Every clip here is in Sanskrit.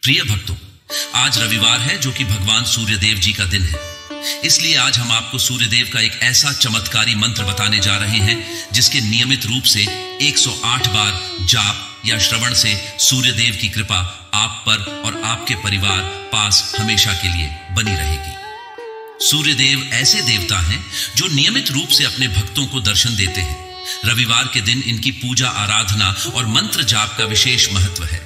प्रिय भक्तों, आज रविवार है जो कि भगवान सूर्यदेव जी का दिन है। इसलिए आज हम आपको सूर्यदेव का एक ऐसा चमत्कारी मंत्र बताने जा रहे हैं जिसके नियमित रूप से 108 बार जाप या श्रवण से सूर्यदेव की कृपा आप पर और आपके परिवार पास हमेशा के लिए बनी रहेगी। सूर्यदेव ऐसे देवता हैं जो नियमित रूप से अपने भक्तों को दर्शन देते हैं। रविवार के दिन इनकी पूजा आराधना और मंत्र जाप का विशेष महत्व है।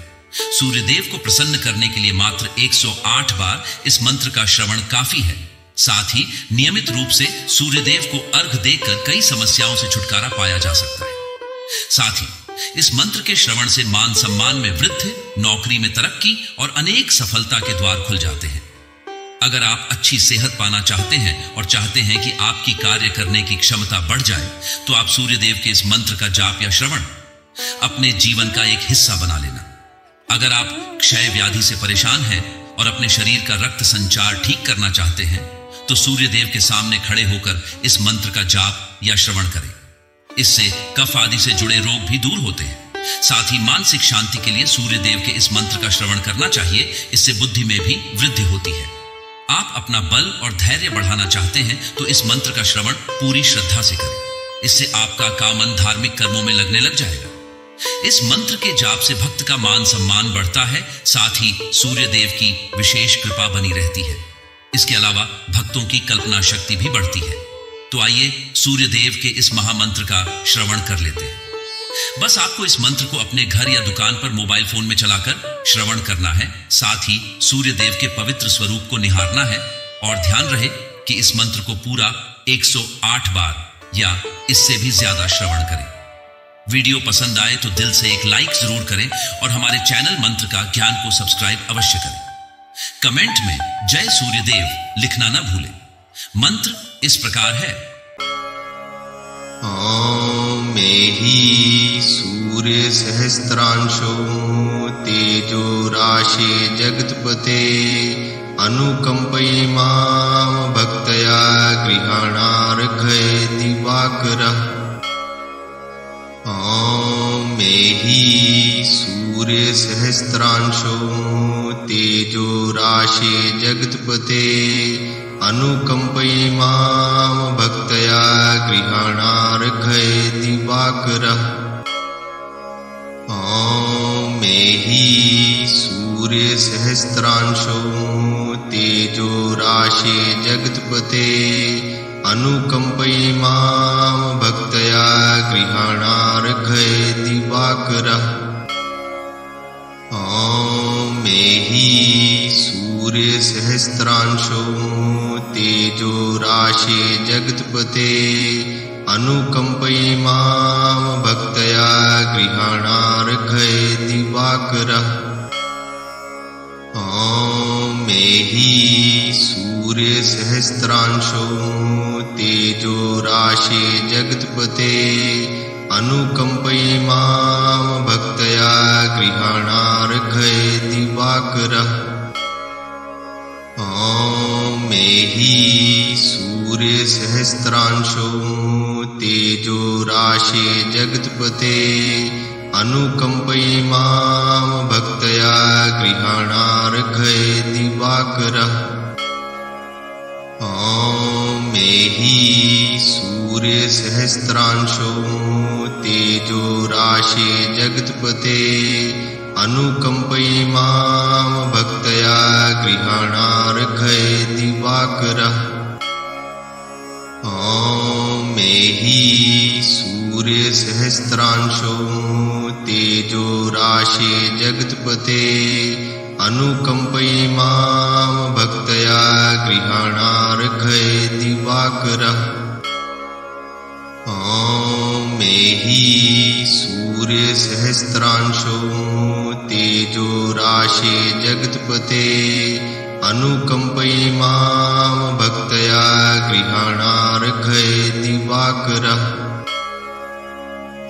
सूर्यदेव को प्रसन्न करने के लिए मात्र 108 बार इस मंत्र का श्रवण काफी है। साथ ही नियमित रूप से सूर्यदेव को अर्घ देकर कई समस्याओं से छुटकारा पाया जा सकता है। साथ ही इस मंत्र के श्रवण से मान सम्मान में वृद्धि, नौकरी में तरक्की और अनेक सफलता के द्वार खुल जाते हैं। अगर आप अच्छी सेहत पाना चाहते हैं और चाहते हैं कि आपकी कार्य करने की क्षमता बढ़ जाए, तो आप सूर्यदेव के इस मंत्र का जाप या श्रवण अपने जीवन का एक हिस्सा बना लेना। अगर आप क्षय व्याधि से परेशान हैं और अपने शरीर का रक्त संचार ठीक करना चाहते हैं, तो सूर्यदेव के सामने खड़े होकर इस मंत्र का जाप या श्रवण करें। इससे कफ आदि से जुड़े रोग भी दूर होते हैं। साथ ही मानसिक शांति के लिए सूर्यदेव के इस मंत्र का श्रवण करना चाहिए। इससे बुद्धि में भी वृद्धि होती है। आप अपना बल और धैर्य बढ़ाना चाहते हैं तो इस मंत्र का श्रवण पूरी श्रद्धा से करें। इससे आपका काम मन धार्मिक कर्मों में लगने लग जाएगा। इस मंत्र के जाप से भक्त का मान सम्मान बढ़ता है। साथ ही सूर्यदेव की विशेष कृपा बनी रहती है। इसके अलावा भक्तों की कल्पना शक्ति भी बढ़ती है। तो आइए सूर्यदेव के इस महामंत्र का श्रवण कर लेते हैं। बस आपको इस मंत्र को अपने घर या दुकान पर मोबाइल फोन में चलाकर श्रवण करना है। साथ ही सूर्यदेव के पवित्र स्वरूप को निहारना है और ध्यान रहे कि इस मंत्र को पूरा 108 बार या इससे भी ज्यादा श्रवण करें। वीडियो पसंद आए तो दिल से एक लाइक जरूर करें और हमारे चैनल मंत्र का ज्ञान को सब्सक्राइब अवश्य करें। कमेंट में जय सूर्यदेव लिखना न भूलें। मंत्र इस प्रकार है। ओम मेहि सूर्य सहस्त्रांशो तेजो राशे जगत्पते अनुकंपयि मां भक्तया गृहाणार्घय दिवाकरः। ओम मेहि सूर्य सहस्त्रांशो तेजो राशे जगत्पते अनुकंपयि मां भक्तया गृहाणार्घय दिवाकरः। ओम मेहि सूर्य सहस्त्रांशो तेजो राशे जगत्पते अनुकंपयि मां भक्तया गृहाणार्घय दिवाकरः। ओम मेहि सूर्य सहस्त्रांशो तेजो राशे जगत्पते अनुकंपयि मां भक्तया गृहाणार्घय दिवाकरः। ओम मेहि सूर्य सहस्त्रांशो तेजो राशे जगत्पते अनुकंपयि मां भक्तया गृहाणार्घय दिवाकरः। ओम मेहि सूर्य सहस्त्रांशो तेजो राशे जगत्पते अनुकंपयि मां भक्तया गृहाणार्घय दिवाकरः। ओम मेहि सूर्य सहस्त्रांशो तेजो राशे जगत्पते अनुकंपयि मां भक्तया गृहाणार्घय दिवाकरः। ओम मेहि सूर्य सहस्त्रांशो तेजो राशे जगत्पते अनुकंपयि मां भक्तया गृहाणार्घय दिवाकरः। ओम मेहि सूर्य सहस्त्रांशो तेजो राशे जगत्पते अनुकंपयि मां भक्तया गृहाणार्घय दिवाकरः।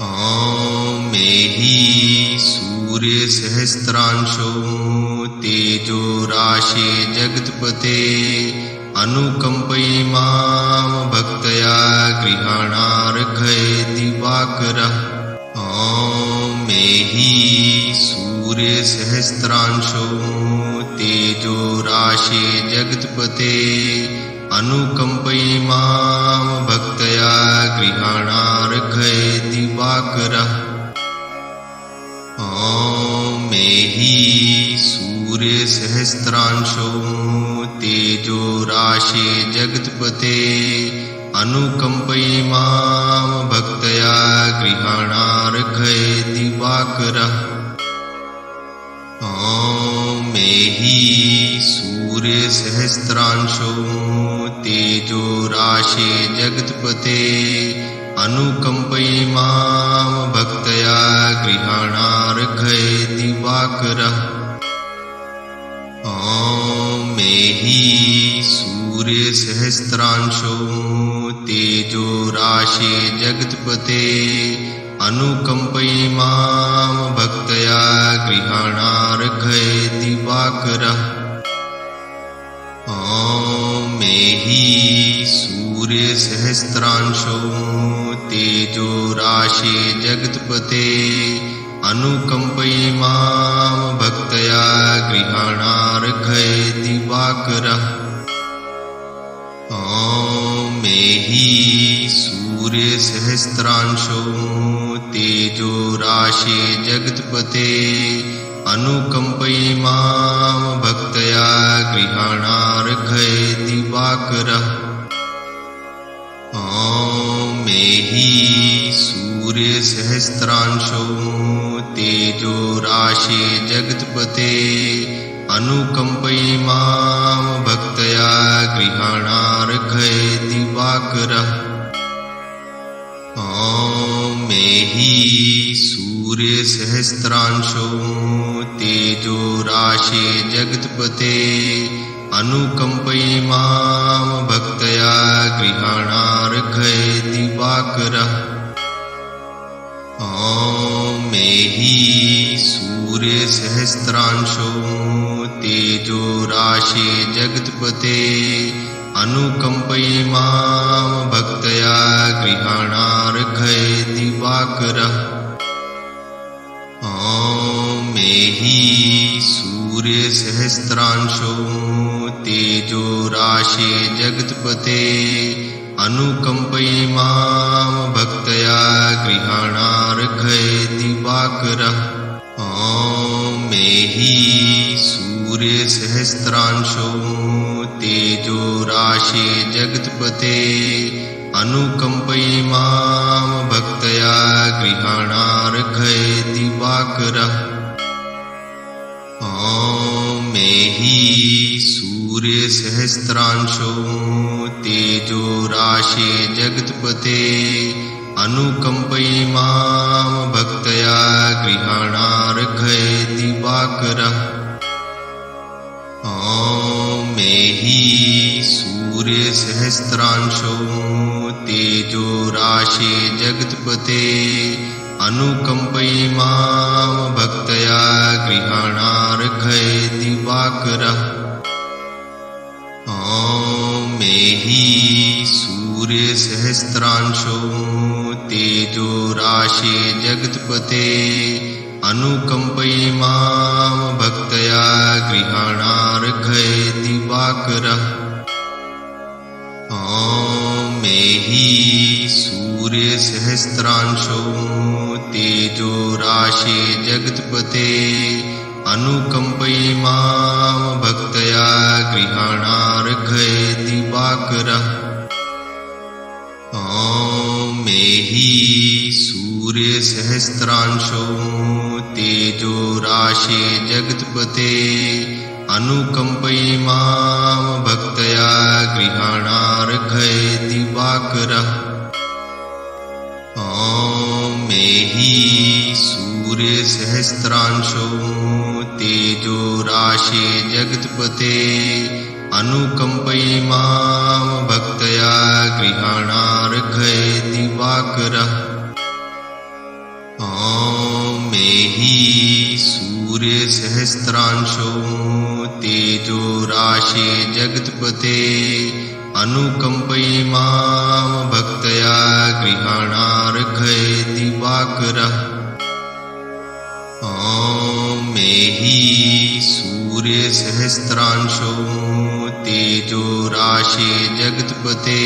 ओम मेहि सूर्य सहस्त्रांशो तेजो राशे जगत्पते अनुकंपयि मां भक्तया गृहाणार्घय दिवाकरः। ओम मेहि सूर्यसहस्रांशो तेजो राशे जगत्पते अनुकम्पयिमां भक्तया गृहाणार्घयति दिवाकरः। ॐ मेहि सूर्यसहस्रांशो तेजो राशे जगत्पते अनुकम्पयिमां भक्तया गृहाणार्घयति दिवाकरः। ॐ मेहि सूर्यसहस्रांशो तेजो राशे जगत्पते अनुकम्पयिमां भक्तया गृहाणार्घयति दिवाकरः। ॐ मेहि सूर्यसहस्रांशो तेजो राशे जगत्पते अनुकम्पयिमां भक्तया गृहाणार्घयति दिवाकरः। ॐ मेहि सूर्यसहस्रांशो तेजो राशे जगत्पते अनुकम्पयिमां भक्तया गृहाणार्घयति दिवाकरः। ॐ मेहि सूर्यसहस्रांशो तेजो राशे जगत्पते अनुकम्पयिमां भक्तया गृहाणार्घयति दिवाकरः। ॐ मेहि सूर्यसहस्रांशो तेजो राशे जगत्पते अनुकम्पयिमां भक्तया गृहाणार्घयति दिवाकरः। ॐ मेहि सूर्यसहस्रांशो तेजो राशे जगत्पते अनुकम्पयिमां भक्तया गृहाणार्घयति दिवाकरः। ॐ मेहि सूर्यसहस्रांशो तेजो राशे जगत्पते अनुकम्पयिमां भक्तया गृहाणार्घयति दिवाकरः। ॐ मेहि सूर्यसहस्रांशो तेजो राशे जगत्पते अनुकम्पयिमां भक्तया गृहाणार्घयति दिवाकरः। ॐ मेहि सूर्यसहस्रांशो तेजो राशे जगत्पते अनुकम्पयिमां भक्तया गृहाणार्घयति दिवाकरः। ॐ मेहि सूर्यसहस्रांशो तेजो राशे जगत्पते अनुकम्पयिमां भक्तया गृहाणार्घयति दिवाकरः। ॐ मेहि सूर्यसहस्रांशो तेजो राशे जगत्पते अनुकम्पयिमां भक्तया गृहाणार्घयति दिवाकरः। ॐ मेहि सूर्यसहस्रांशो तेजो राशे जगत्पते अनुकम्पयिमां भक्तया गृहाणार्घयति दिवाकरः। ॐ मेहि सूर्यसहस्रांशो तेजो राशे जगत्पते अनुकम्पयिमां भक्तया गृहाणार्घयति दिवाकरः। ॐ मेहि सूर्यसहस्रांशो तेजो राशे जगत्पते अनुकम्पयिमां भक्तया गृहाणार्घयति दिवाकरः। ॐ मेहि सूर्यसहस्रांशो तेजो राशे जगत्पते अनुकम्पयिमां भक्तया गृहाणार्घयति दिवाकरः। ॐ मेहि सूर्यसहस्रांशो तेजो राशे जगत्पते अनुकम्पयिमां भक्तया गृहाणार्घयति दिवाकरः। ॐ मेहि सूर्यसहस्रांशो तेजो राशि जगत्पते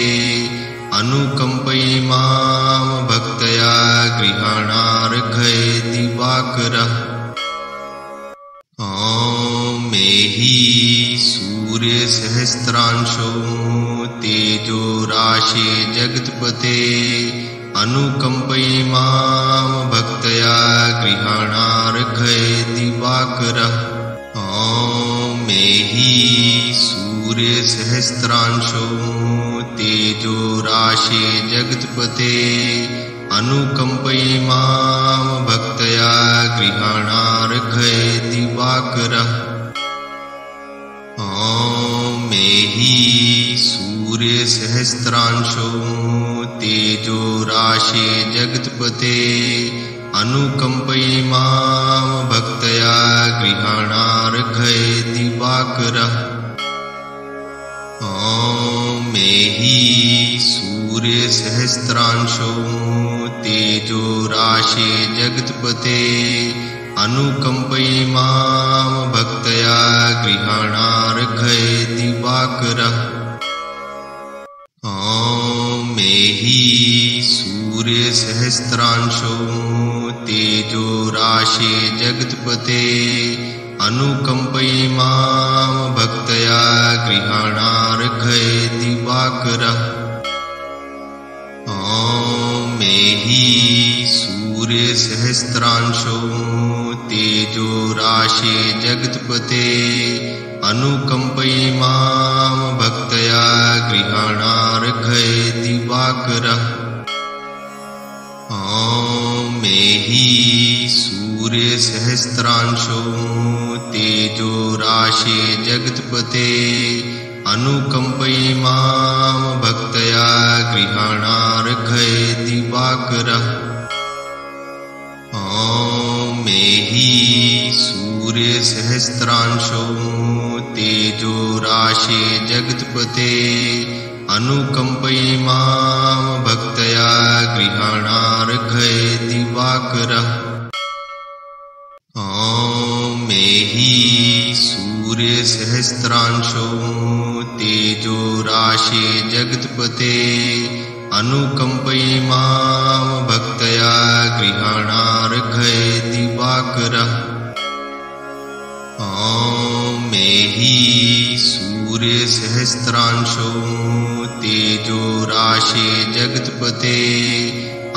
अनुकंपयि मां भक्तया गृहाणार्घ्ये दिवाकरः। मेहि सूर्यसहस्रांशो तेजो राशि जगत्पते अनुकंपयि मां भक्तया गृहाणार्घ्ये दिवाकरः। मेहि सूर्यसहस्रांशो तेजो राशि जगत्पते अनुकंपयि मां भक्तया गृहाणार्घ्ये दिवाकरः। मेहि सूर्यसहस्रांशो तेजो राशि जगत्पते अनुकंपयि मां भक्तया गृहाणार्घ्ये दिवाकरः। मेहि सूर्यसहस्रांशो तेजो राशि जगत्पते अनुकंपयि मां भक्तया गृहाणार्घ्ये दिवाकरः। मेहि सूर्यसहस्रांशो तेजो राशि जगत्पते अनुकंपयि मां भक्तया गृहाणार्घ्ये दिवाकरः। मेहि सूर्यसहस्रांशो तेजो राशि जगत्पते अनुकंपयि मां भक्तया गृहाणार्घ्ये दिवाकरः। मेहि सूर्यसहस्रांशो तेजो राशि जगत्पते अनुकंपयि मां भक्तया गृहाणार्घ्ये दिवाकरः। मेहि सूर्यसहस्रांशो तेजो राशि जगत्पते अनुकंपयि मां भक्तया गृहाणार्घ्ये दिवाकरः। मेहि सूर्यसहस्रांशो तेजो राशि जगत्पते अनुकंपयि मां भक्तया गृहाणार्घ्ये दिवाकरः। मेहि सूर्यसहस्रांशो तेजो राशि जगत्पते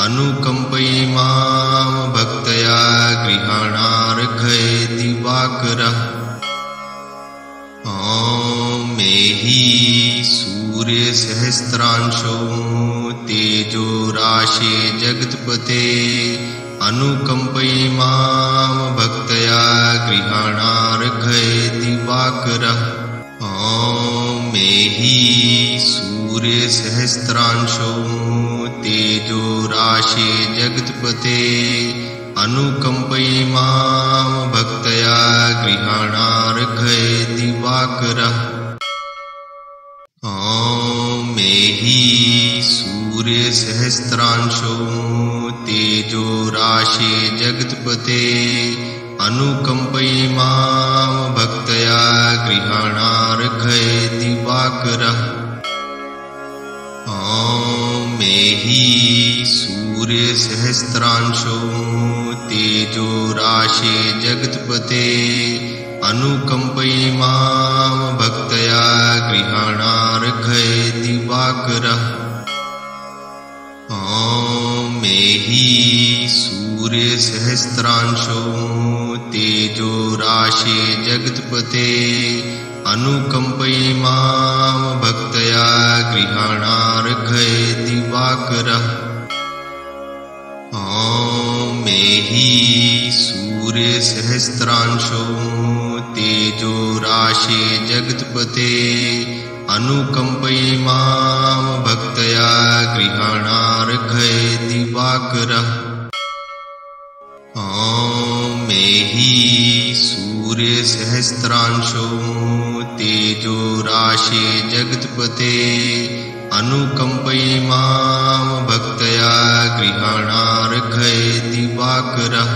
अनुकंपयि मां भक्तया गृहाणार्घ्ये दिवाकरः। मेहि सूर्यसहस्रांशो तेजो राशि जगत्पते अनुकंपयि मां भक्तया गृहाणार्घ्ये दिवाकरः। मेहि सूर्यसहस्रांशो तेजो राशि जगत्पते अनुकंपयि मां भक्तया गृहाणार्घ्ये दिवाकरः। मेहि सूर्यसहस्रांशो तेजो राशि जगत्पते अनुकंपयि मां भक्तया गृहाणार्घ्ये दिवाकरः। मेहि सूर्यसहस्रांशो तेजो राशि जगत्पते अनुकंपयि मां भक्तया गृहाणार्घ्ये दिवाकरः। मेहि सूर्यसहस्रांशो तेजो राशि जगत्पते अनुकंपयि मां भक्तया गृहाणार्घ्ये दिवाकरः। मेहि सूर्यसहस्रांशो तेजो राशि जगत्पते अनुकंपयि मां भक्तया गृहाणार्घ्ये दिवाकरः। मेहि सूर्यसहस्रांशो तेजो राशि जगत्पते अनुकंपयि मां भक्तया गृहाणार्घ्ये दिवाकरः।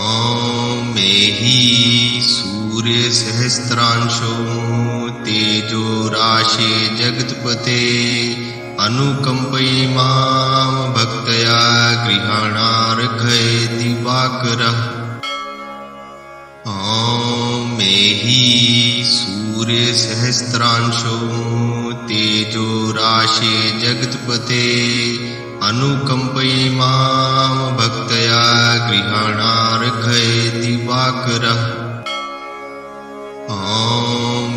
ॐ मेहि सूर्यसहस्रांशो तेजो राशे जगत्पते अनुकम्पयिमां भक्तया गृहाणार्घ्ये दिवाकरः। ॐ मेहि सूर्यसहस्रांशो तेजो राशे जगत्पते अनुकम्पयिमां भक्तया गृहाणार्घ्ये दिवाकरः। ॐ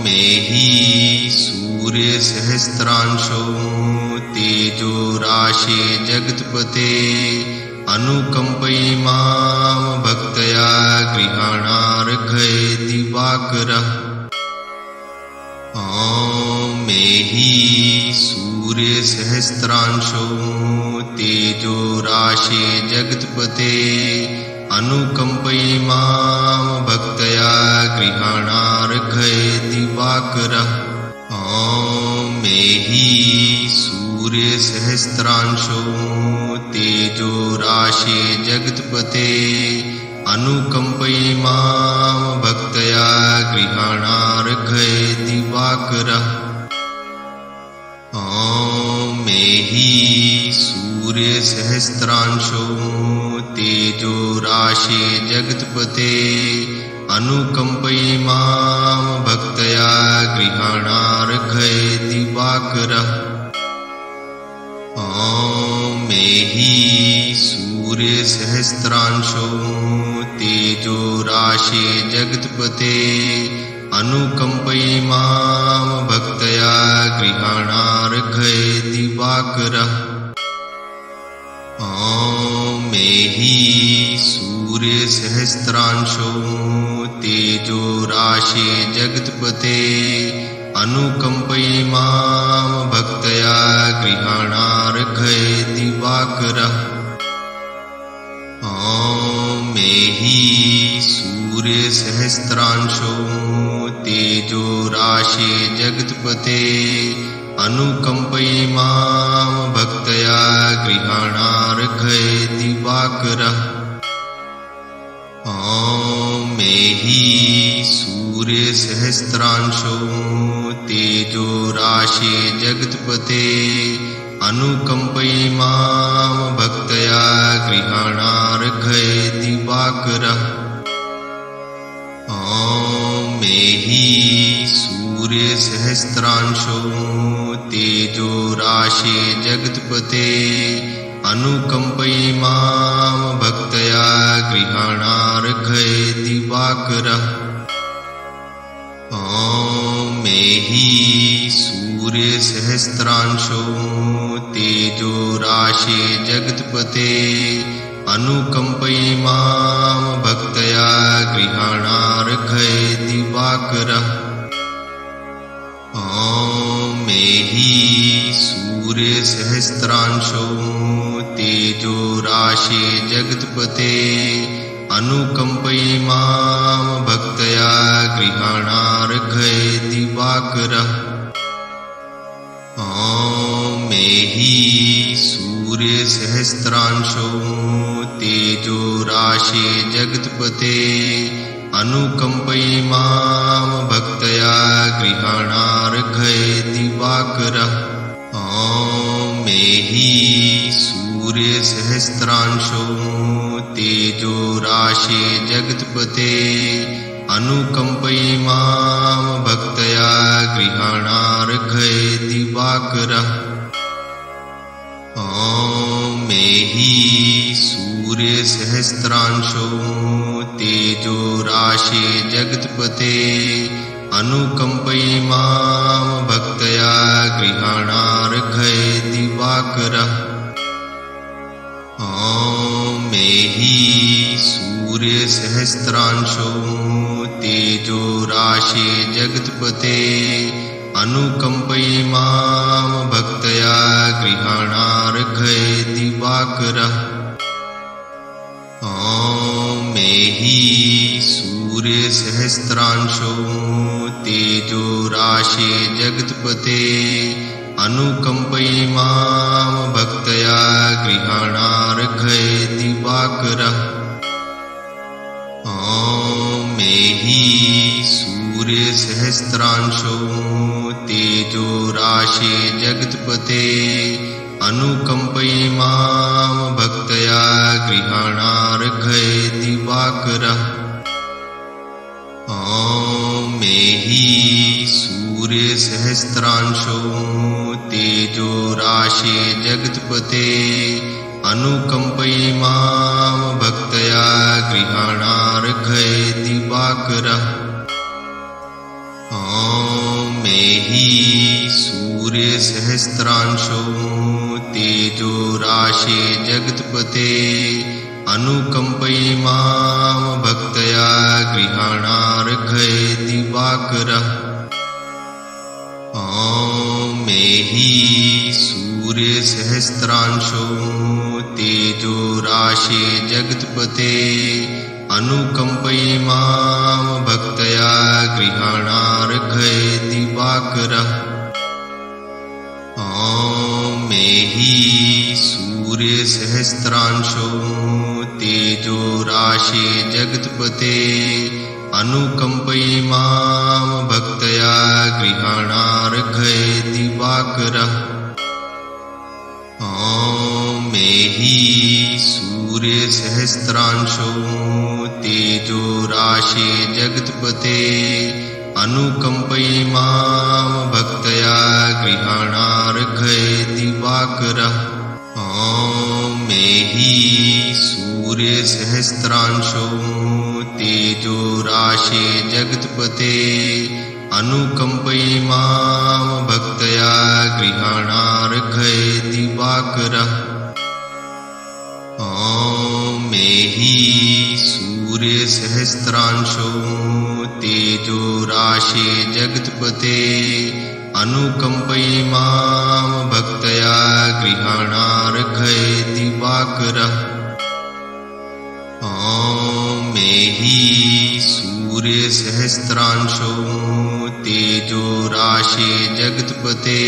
मेहि सूर्यसहस्रांशो तेजो राशे जगत्पते अनुकम्पयिमां भक्तया गृहाणार्घ्ये दिवाकरः। ॐ मेहि सूर्यसहस्रांशो तेजो राशे जगत्पते अनुकम्पयिमां भक्तया गृहाणार्घ्ये दिवाकरः। ॐ मेहि सूर्यसहस्रांशो तेजो राशे जगत्पते अनुकम्पयिमां भक्तया गृहाणार्घ्ये दिवाकरः। ॐ मेहि सूर्यसहस्रांशो तेजो राशे जगत्पते अनुकम्पयिमां भक्तया गृहाणार्घ्ये दिवाकरः। ॐ मेहि सूर्यसहस्रांशो तेजो राशे जगत्पते अनुकम्पयिमां भक्तया गृहाणार्घ्ये दिवाकरः। ॐ मेहि सूर्यसहस्रांशो तेजो राशे जगत्पते अनुकम्पयिमां भक्तया गृहाणार्घ्ये दिवाकरः। ॐ मेहि सूर्यसहस्रांशो तेजो राशे जगत्पते अनुकम्पयिमां भक्तया गृहाणार्घ्ये दिवाकरः। ॐ मेहि सूर्यसहस्रांशो तेजो राशे जगत्पते अनुकम्पयिमां भक्तया गृहाणार्घ्ये दिवाकरः। ॐ मेहि सूर्यसहस्रांशो तेजो राशे जगत्पते अनुकम्पयिमां भक्तया गृहाणार्घ्ये दिवाकरः। ॐ मेहि सूर्यसहस्रांशो तेजो राशे जगत्पते अनुकम्पयिमां भक्तया गृहाणार्घ्ये दिवाकरः। ॐ मेहि सूर्यसहस्रांशो तेजो राशे जगत्पते अनुकम्पयिमां भक्तया गृहाणार्घ्ये दिवाकरः। ॐ मेहि सूर्यसहस्रांशो तेजो राशे जगत्पते अनुकम्पयिमां भक्तया गृहाणार्घ्ये दिवाकरः। ॐ मेहि सूर्यसहस्रांशो तेजो राशे जगत्पते अनुकम्पयिमां भक्तया गृहाणार्घ्ये दिवाकरः। ॐ मेहि सूर्यसहस्रांशो तेजो राशे जगत्पते अनुकम्पयिमां भक्तया गृहाणार्घ्ये दिवाकरः। ॐ मेहि सूर्यसहस्रांशो तेजो राशे जगत्पते अनुकम्पयिमां भक्तया गृहाणार्घ्ये दिवाकरः। ॐ मेहि सूर्यसहस्रांशो तेजो राशे जगत्पते अनुकम्पयिमां भक्तया गृहाणार्घ्ये दिवाकरः। हि सूर्यसहस्रांशो तेजो राशे जगत्पते अनुकम्पयि मां भक्तया गृहाणार्घय दिवाकरः। मे हि सूर्यसहस्रांशो तेजो राशे जगत्पते अनुकम्पयि मां भक्तया गृहाणार्घय दिवाकरः। मे हि सूर्यसहस्रांशो तेजो राशे जगत्पते अनुकम्पयि मां भक्तया गृहाणार्घय दिवाकरः। मे हि सूर्यसहस्रांशो तेजो राशे जगत्पते अनुकम्पयि मां भक्तया गृहाणार्घय दिवाकरः। मे हि सूर्यसहस्रांशो तेजो राशे जगत्पते अनुकम्पयि मां भक्तया गृहाणार्घय दिवाकरः। मे हि सूर्यसहस्रांशो तेजो राशे जगत्पते अनुकम्पयि मां भक्तया गृहाणार्घय दिवाकरः। मे हि सूर्यसहस्रांशो तेजो राशे जगत्पते अनुकम्पयि मां भक्तया गृहाणार्घय दिवाकरः। मे हि सूर्यसहस्रांशो तेजो राशे जगत्पते अनुकम्पयि मां भक्तया गृहाणार्घय दिवाकरः। मे हि सूर्यसहस्रांशो तेजो राशे जगत्पते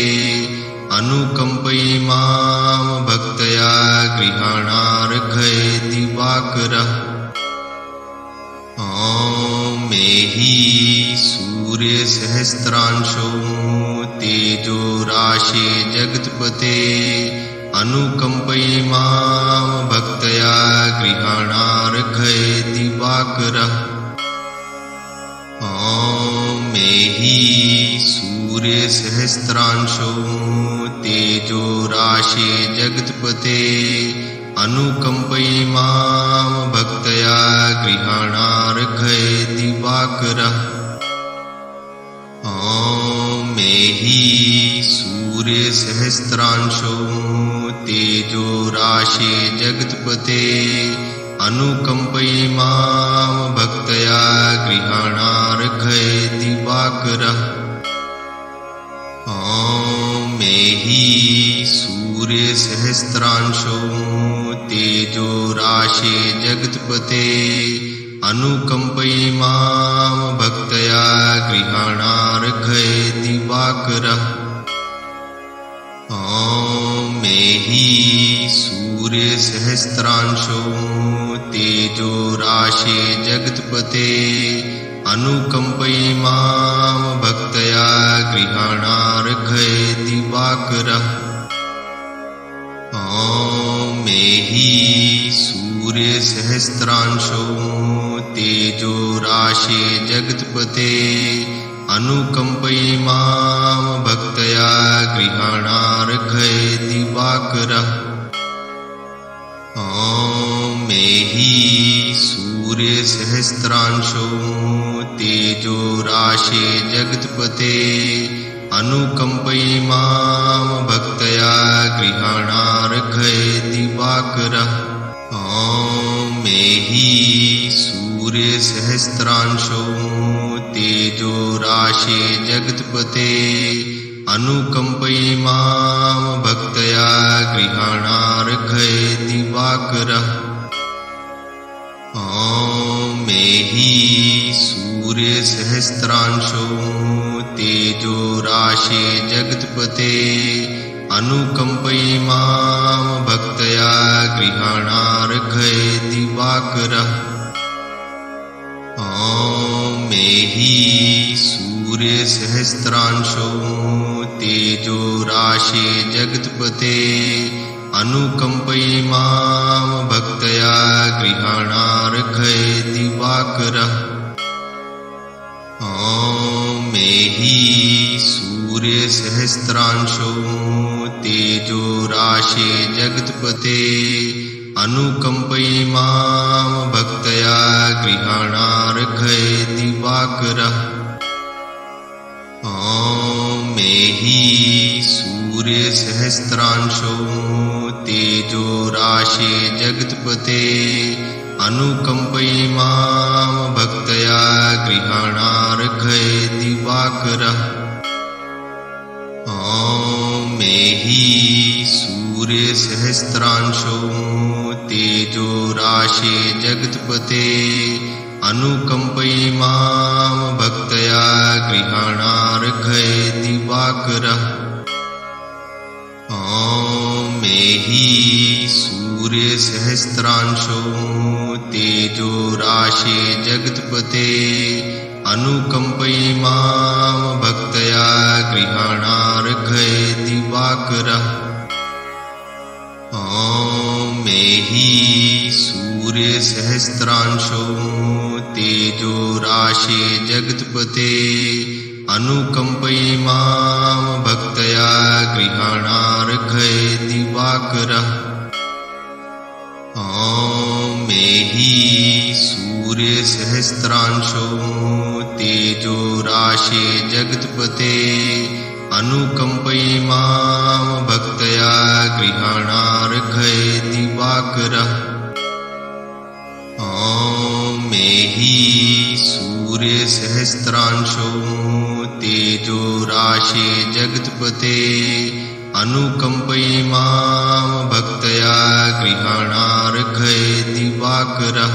अनुकम्पयि मां भक्तया गृहाणार्घय दिवाकरः। मे हि सूर्यसहस्रांशो तेजो राशे जगत्पते अनुकम्पयि मां भक्तया गृहाणार्घय दिवाकरः। मे हि सूर्यसहस्रांशो तेजो राशे जगत्पते अनुकम्पयि मां भक्तया गृहाणार्घय दिवाकरः। मे हि सूर्यसहस्रांशो तेजो राशे जगत्पते अनुकम्पयि मां भक्तया गृहाणार्घय दिवाकरः। मे हि सूर्यसहस्रांशो तेजो राशे जगत्पते अनुकम्पयि मां भक्तया गृहाणार्घय दिवाकरः। मे हि सूर्यसहस्रांशो तेजो राशे जगत्पते अनुकम्पयि मां भक्तया गृहाणार्घय दिवाकरः। मे हि सूर्यसहस्रांशो तेजो राशे जगत्पते अनुकम्पयि मां भक्तया गृहाणार्घय दिवाकरः। मे हि सूर्यसहस्रांशो तेजो राशे जगत्पते अनुकम्पयि मां भक्तया गृहाणार्घय दिवाकरः। मे हि सूर्यसहस्रांशो तेजो राशे जगत्पते अनुकम्पयि मां भक्तया गृहाणार्घय दिवाकरः। मे हि सूर्यसहस्रांशो तेजो राशे जगत्पते अनुकम्पयि मां भक्तया गृहाणार्घय दिवाकरः। ॐ मेहि सूर्यसहस्रांशो तेजो राशे जगत्पते अनुकम्पयि मां भक्तया गृहाणार्घय दिवाकरः। ॐ मेहि सूर्यसहस्रांशो तेजो राशे जगत्पते अनुकम्पयि मां भक्तया गृहाणार्घय दिवाकरः। ॐ मेहि सूर्यसहस्रांशो तेजो राशे जगत्पते अनुकम्पयि मां भक्तया गृहाणार्घय दिवाकरः। ॐ मेहि सूर्यसहस्रांशो तेजो राशे जगत्पते अनुकम्पयि मां भक्तया गृहाणार्घय दिवाकरः। ॐ मेहि सूर्यसहस्रांशो तेजो राशे जगत्पते अनुकम्पयि मां भक्तया गृहाणार्घय दिवाकरः। ॐ मेहि सूर्यसहस्रांशो तेजो राशे जगत्पते अनुकम्पयि मां भक्तया गृहाणार्घय दिवाकरः। ॐ मेहि सूर्यसहस्रांशो तेजो राशे जगत्पते अनुकम्पयि मां भक्तया गृहाणार्घय दिवाकरः। ॐ मेहि सूर्यसहस्रांशो तेजो राशे जगत्पते अनुकम्पयि मां भक्तया गृहाणार्घय दिवाकरः।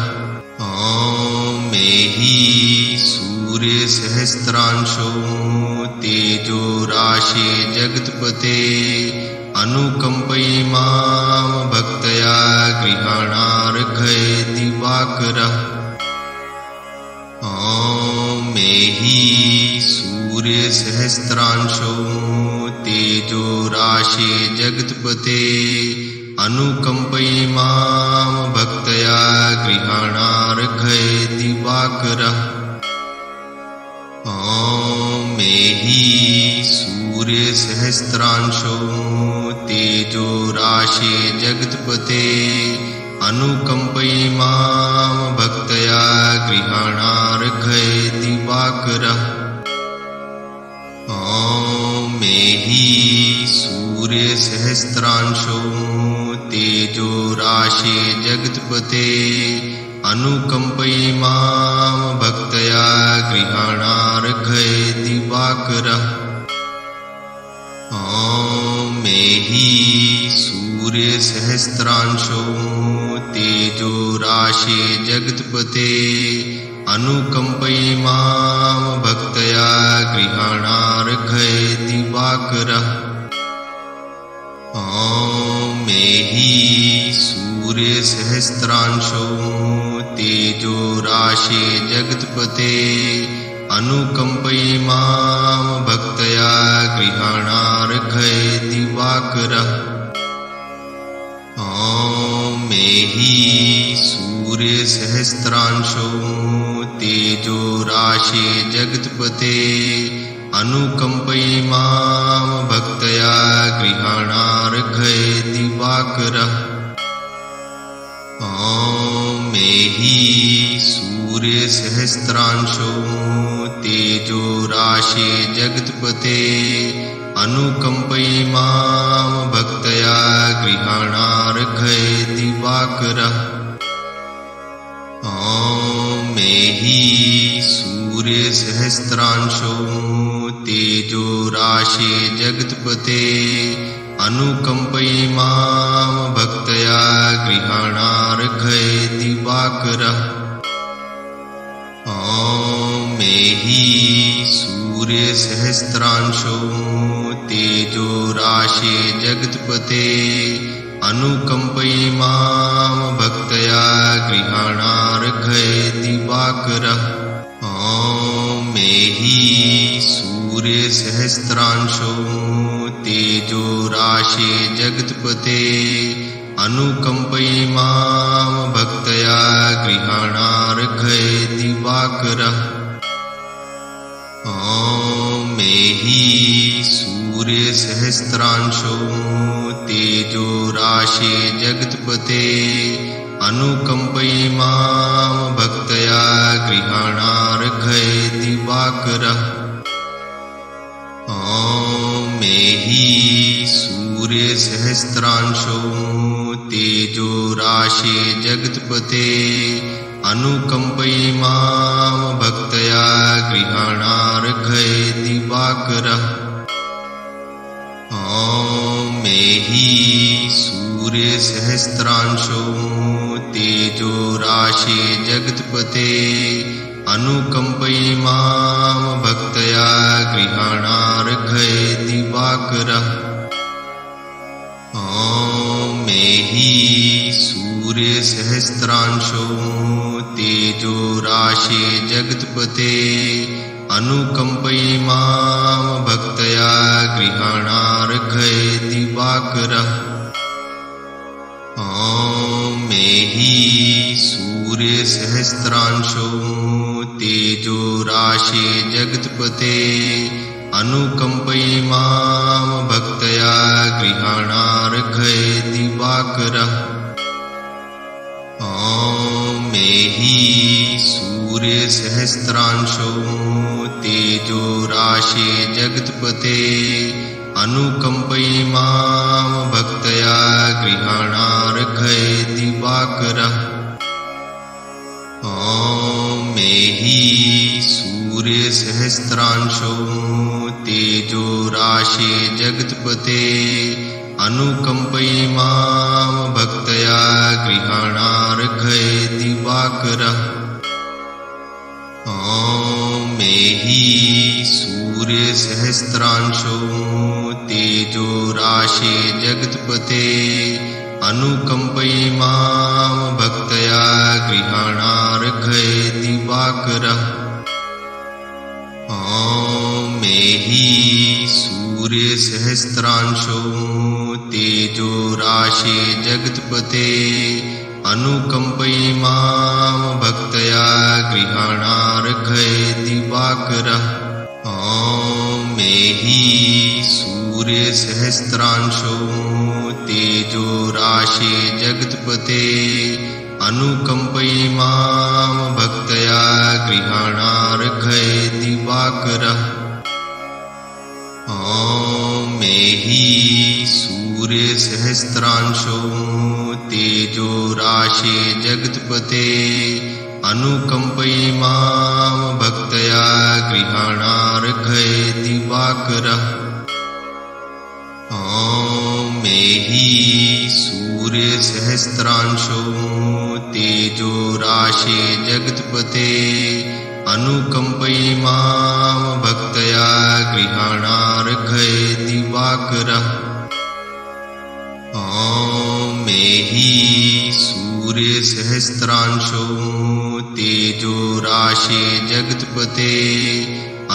ॐ मेहि सूर्यसहस्रांशो तेजो राशे जगत्पते अनुकम्पयि मां भक्तया गृहाणार्घय दिवाकरः। ॐ मेहि सूर्यसहस्रांशो तेजो राशे जगत्पते अनुकम्पयि मां भक्तया गृहाणार्घय दिवाकरः। ॐ मेहि सूर्यसहस्रांशो तेजो राशे जगत्पते अनुकम्पयि मां भक्तया गृहाणार्घय दिवाकरः। ॐ मेहि सूर्यसहस्रांशो तेजो राशे जगत्पते अनुकम्पयि मां भक्तया गृहाणार्घय दिवाकरः। ॐ मेहि सूर्यसहस्रांशो तेजो राशे जगत्पते अनुकम्पयि मां भक्तया गृहाणार्घय दिवाकरः। ॐ मेहि सूर्यसहस्रांशो तेजो राशे जगत्पते अनुकम्पयि मां भक्तया गृहाणार्घय दिवाकरः। ॐ मेहि सूर्यसहस्रांशो तेजो राशे जगत्पते अनुकम्पयि मां भक्तया गृहाणार्घय दिवाकरः। ॐ मेहि सूर्यसहस्रांशो तेजो राशे जगत्पते अनुकम्पयि मां भक्तया गृहाणार्घय दिवाकरः। ॐ मेहि सूर्यसहस्रांशो तेजो राशे जगत्पते अनुकम्पयि मां भक्तया गृहाणार्घय दिवाकरः। ॐ मेहि सूर्यसहस्रांशो तेजो राशे जगत्पते अनुकम्पयि मां भक्तया गृहाणार्घयति वाकरः। ॐ मेहि सूर्यसहस्रांशो तेजो राशे जगत्पते अनुकम्पयि मां भक्त्या गृहाणार्घयति वाकरः। ॐ मेहि सूर्यसहस्रांशो तेजो राशे जगत्पते अनुकम्पयि मां भक्त्या गृहाणार्घयति वाकरः। ॐ मेहि सूर्यसहस्रांशो तेजो राशे जगत्पते अनुकम्पयि मां भक्त्या गृहाणार्घयति वाकरः। ॐ मेहि सूर्यसहस्रांशो तेजो राशे जगत्पते अनुकम्पयि मां भक्त्या गृहाणार्घयति वाकरः। ॐ मेहि सूर्यसहस्रांशो तेजो राशे जगत्पते अनुकम्पयि मां भक्त्या गृहाणार्घयति वाकरः। ॐ मेहि सूर्यसहस्रांशो तेजो राशे जगत्पते अनुकम्पयि मां भक्त्या गृहाणार्घयति वाकरः। ॐ मेहि सूर्यसहस्रांशो तेजो राशे जगत्पते अनुकम्पयि मां भक्त्या गृहाणार्घयति वाकरः। ॐ मेहि सूर्यसहस्रांशो तेजो राशे जगत्पते अनुकम्पयि मां भक्त्या गृहाणार्घयति वाकरः। ॐ मेहि सूर्यसहस्रांशो तेजो राशे जगत्पते अनुकम्पयि मां भक्त्या गृहाणार्घयति वाकरः। ॐ मेहि सूर्यसहस्रांशो तेजो राशे जगत्पते अनुकम्पयि मां भक्त्या गृहाणार्घयति वाकरः। ॐ मेहि सूर्यसहस्रांशो तेजो राशे जगत्पते अनुकम्पयि मां भक्त्या गृहाणार्घयति वाकरः। ॐ मेहि सूर्यसहस्रांशो तेजो राशे जगत्पते अनुकम्पयि मां भक्त्या गृहाणार्घयति वाकरः। ॐ मेहि सूर्यसहस्रांशो तेजो राशे जगत्पते अनुकम्पयि मां भक्त्या गृहाणार्घयति वाकरः। ॐ मेहि सूर्यसहस्रांशो तेजो राशे जगत्पते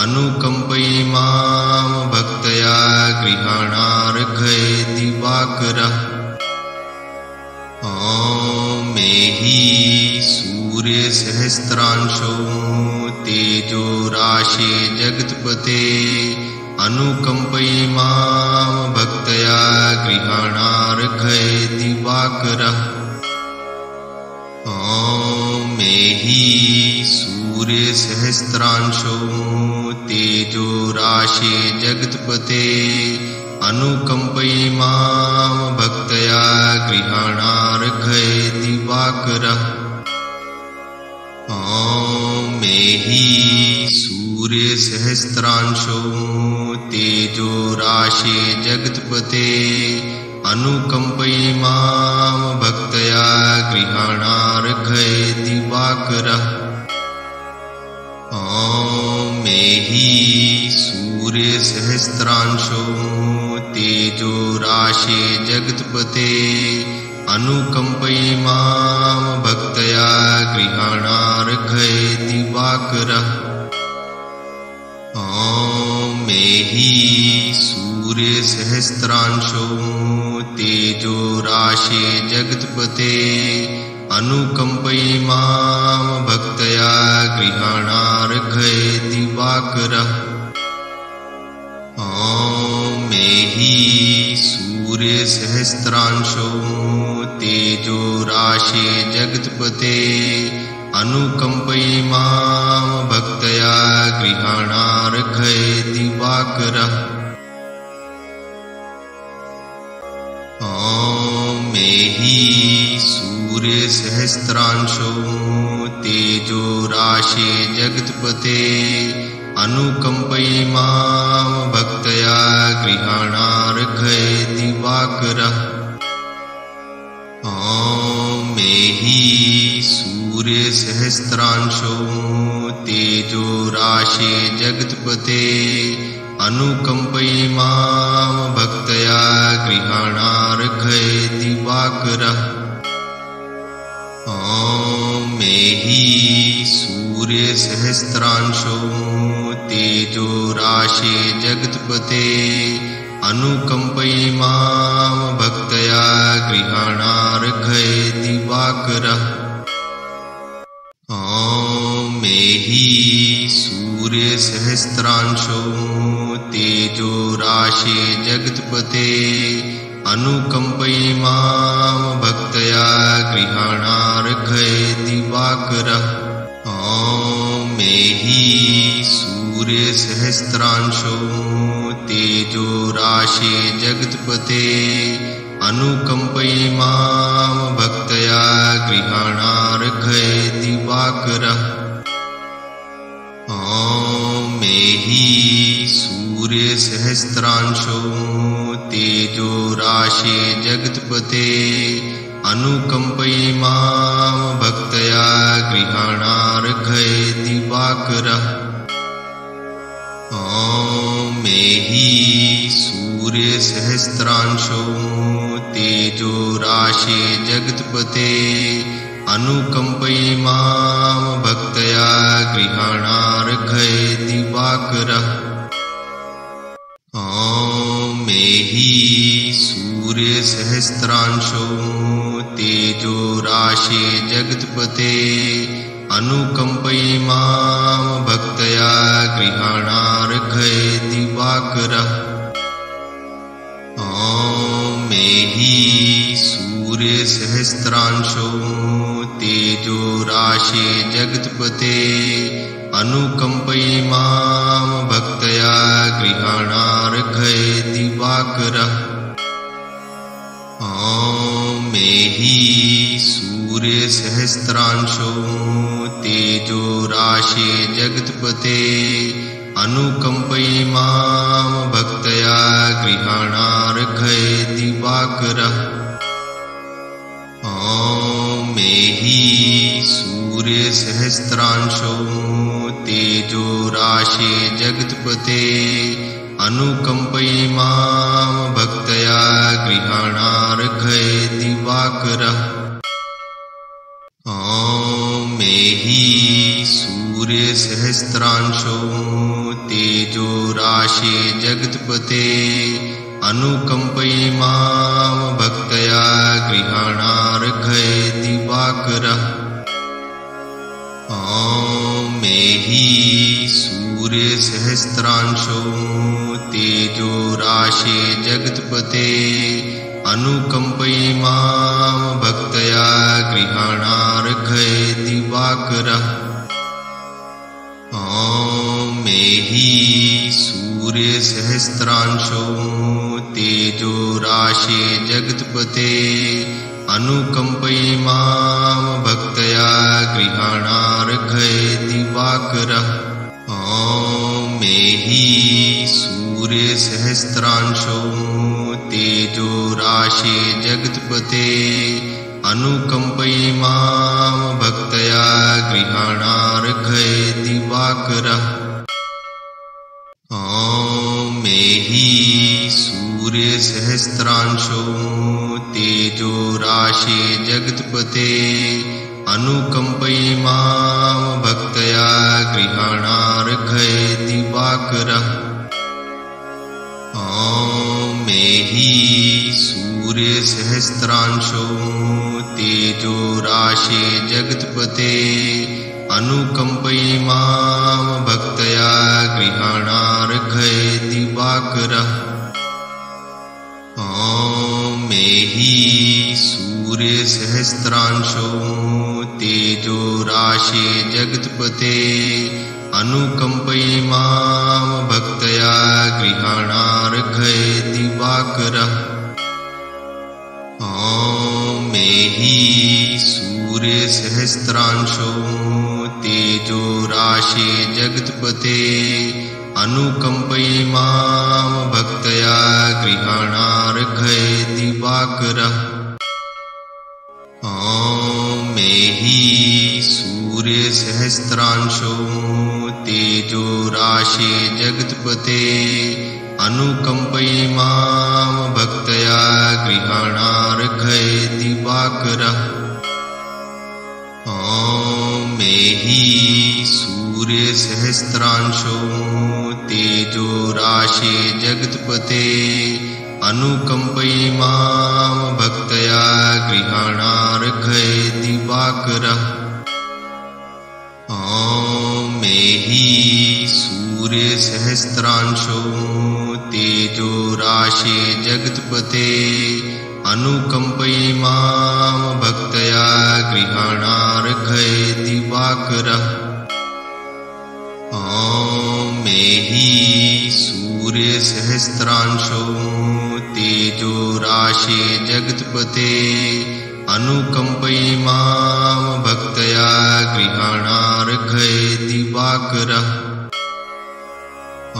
अनुकम्पयि मां भक्त्या गृहाणार्घयति वाकरः। ॐ मेहि सूर्यसहस्रांशो तेजो राशे जगत्पते अनुकम्पयि मां भक्त्या गृहाणार्घयति वाकरः। ॐ मेहि सूर्यसहस्रांशो तेजो राशे जगत्पते अनुकम्पयि मां भक्त्या गृहाणार्घयति वाकरः। ॐ मेहि सूर्यसहस्रांशो तेजो राशे जगत्पते अनुकम्पयि मां भक्त्या गृहाणार्घयति वाकरः। ॐ मेहि सूर्यसहस्रांशो तेजो राशे जगत्पते अनुकम्पयि मां भक्त्या गृहाणार्घयति वाकरः मेहि सूर्यसहस्रांशो तेजो राशे जगत्पते अनुकंपयिमां भक्तया गृहाणार्घयति वाकरः मेहि सूर्यसहस्रांशो तेजो राशे जगत्पते अनुकंपयिमां भक्तया गृहाणार्घयति वाकरः मेहि सूर्यसहस्रांशो तेजो राशे जगत्पते अनुकंपयिमां भक्तया गृहाणार्घयति वाकरः मेहि सूर्यसहस्रांशो तेजो राशे जगत्पते अनुकंपयिमां भक्तया गृहाणार्घयति वाकरः मेहि सूर्यसहस्रांशो तेजो राशे जगत्पते अनुकंपयिमां भक्तया गृहाणार्घयति वाकरः मेहि सूर्यसहस्रांशो तेजो राशे जगत्पते अनुकंपयिमां भक्तया गृहाणार्घयति वाकरः मेहि सूर्यसहस्रांशो तेजो राशे जगत्पते अनुकंपयिमां भक्तया गृहाणार्घयति वाकरः मेहि सूर्यसहस्रांशो तेजो राशे जगत्पते अनुकंपयिमां भक्तया गृहाणार्घयति वाकरः मेहि सूर्यसहस्रांशो तेजो राशे जगत्पते अनुकंपयिमां भक्तया गृहाणार्घयति वाकरः मेहि सूर्यसहस्रांशो तेजो राशे जगत्पते अनुकंपयिमां भक्तया गृहाणार्घयति वाकरः मेहि सूर्यसहस्रांशो तेजो राशे जगत्पते अनुकंपयिमां भक्तया गृहाणार्घयति वाकरः मेहि सूर्यसहस्रांशो तेजो राशे जगत्पते अनुकंपयिमां भक्तया गृहाणार्घयति वाकरः मेहि सूर्यसहस्रांशो तेजो राशे जगत्पते अनुकंपयिमां भक्तया गृहाणार्घयति वाकरः मेहि सूर्यसहस्रांशो तेजो राशे जगत्पते अनुकंपयिमां भक्तया गृहाणार्घयति वाकरः मेहि सूर्यसहस्रांशो तेजो राशे जगत्पते अनुकंपयिमां भक्तया गृहाणार्घयति वाकरः मेहि सूर्यसहस्रांशो तेजो राशे जगत्पते अनुकंपयिमां भक्तया गृहाणार्घयति वाकरः मेहि सूर्यसहस्रांशो तेजो राशे जगत्पते अनुकंपयिमां भक्तया गृहाणार्घयति वाकरः मेहि सूर्यसहस्रांशो तेजो राशे जगत्पते अनुकंपयिमां दिवाकरः ॐ मेहि सूर्य सहस्रांशो तेजो राशे जगत्पते अनुकंपयि मां भक्तया गृहाणार्घ्य दिवाकरः ॐ मेहि सूर्य सहस्रांशो तेजो राशे जगत्पते अनुकंपयि मां भक्तया गृहाणार्घ्य दिवाकरः ॐ मेहि सूर्य सहस्रांशो तेजो राशे जगत्पते अनुकंपयि मां भक्तया गृहाणार्घ्य दिवाकरः ॐ मेहि सूर्य सहस्रांशो तेजो राशे जगत्पते अनुकंपयि मां भक्तया गृहाणार्घ्य दिवाकरः ॐ मेहि सूर्य सहस्रांशो तेजो राशे जगत्पते अनुकंपयि मां भक्तया गृहाणार्घ्य दिवाकरः ॐ मेहि सूर्य सहस्रांशो तेजो राशे जगत्पते अनुकंपयि मां भक्तया गृहाणार्घ्य दिवाकरः ॐ मेहि सूर्य सहस्रांशो तेजो राशे जगत्पते अनुकंपयि मां भक्तया गृहाणार्घ्य दिवाकरः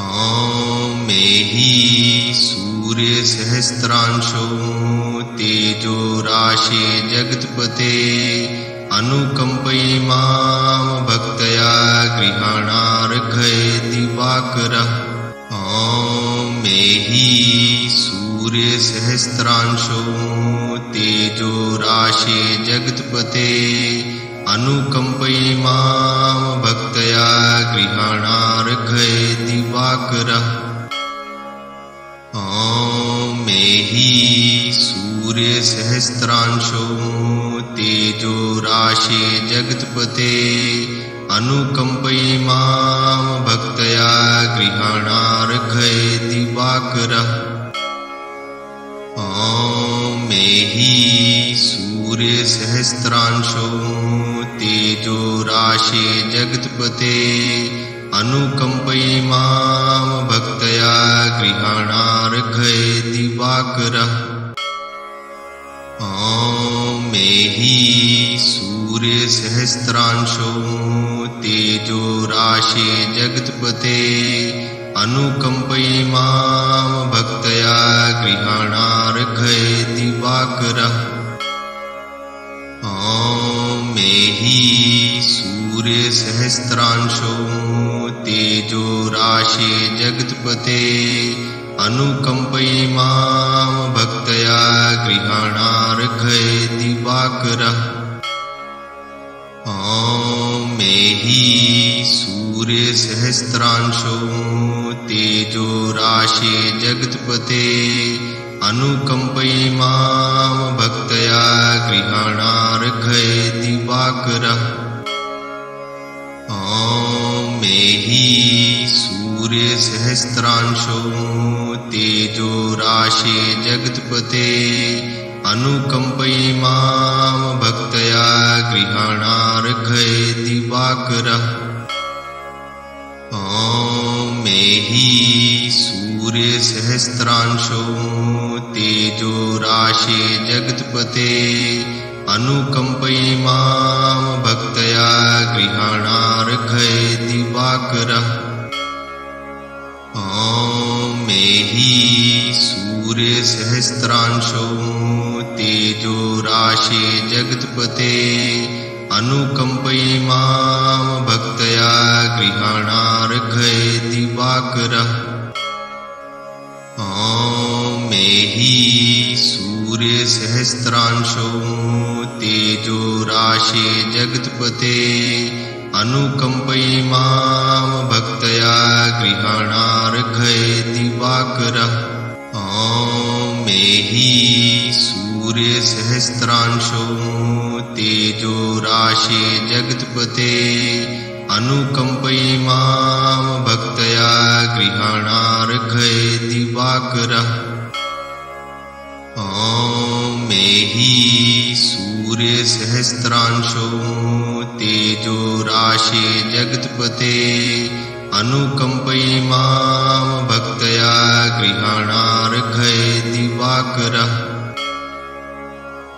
ॐ मेहि सूर्य सहस्रांशो तेजो राशे जगत्पते अनुकंपयि मां भक्तया गृहाणार्घ्य दिवाकरः ॐ मेहि सूर्य सहस्रांशो तेजो राशे जगत्पते अनुकंपयि मां भक्तया गृहाणार्घ्य दिवाकरः ॐ मेहि सूर्य सहस्रांशो तेजो राशे जगत्पते अनुकंपयि मां भक्तया गृहाणार्घ्य दिवाकरः ॐ मेहि सूर्य सहस्रांशो तेजो राशे जगत्पते अनुकंपयि मां भक्तया गृहाणार्घ्य दिवाकरः ॐ मेहि सूर्य सहस्रांशो तेजो राशे जगत्पते अनुकंपयि मां भक्तया गृहाणार्घ्य दिवाकरः ॐ मेहि सूर्य सहस्रांशो तेजो राशे जगत्पते अनुकंपयि मां भक्तया गृहाणार्घ्य दिवाकरः ॐ मेहि सूर्य सहस्रांशो तेजो राशे जगत्पते अनुकंपयि मां भक्तया गृहाणार्घ्य दिवाकरः ॐ मेहि सूर्य सहस्रांशो तेजो राशे जगत्पते अनुकंपयि मां भक्तया गृहाणार्घ्य दिवाकरः ॐ मेहि सूर्य सहस्रांशो तेजो राशे जगत्पते अनुकंपयि मां भक्तया गृहाणार्घ्य दिवाकरः ॐ मेहि सूर्य सहस्रांशो तेजो राशे जगत्पते अनुकंपयि मां भक्तया गृहाणार्घ्य दिवाकरः ॐ मेहि सूर्य सहस्रांशो तेजो राशे जगत्पते अनुकम्पयिमां भक्तया गृहाणार्घयेति वाकरः। ॐ मेहि सूर्यसहस्रांशो तेजो राशे जगत्पते अनुकम्पयिमां भक्तया गृहाणार्घयेति वाकरः। ॐ मेहि सूर्यसहस्रांशो तेजो राशे जगत्पते अनुकम्पयिमां भक्तया गृहाणार्घयेति वाकरः।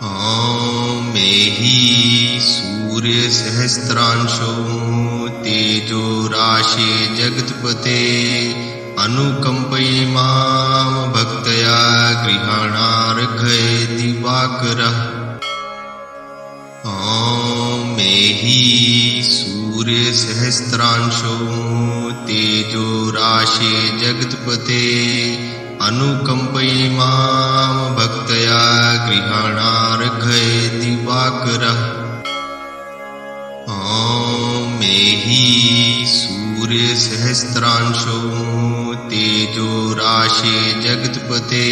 ॐ मेहि सूर्यसहस्रांशो तेजो राशे जगत्पते अनुकम्पयिमां भक्तया गृहाणार्घयेति वाकरः। ॐ मेहि सूर्यसहस्रांशो तेजो राशे जगत्पते अनुकम्पयिमां भक्तया गृहाणार्घयेति वाकरः। ॐ मेहि सूर्यसहस्रांशो तेजो राशे जगत्पते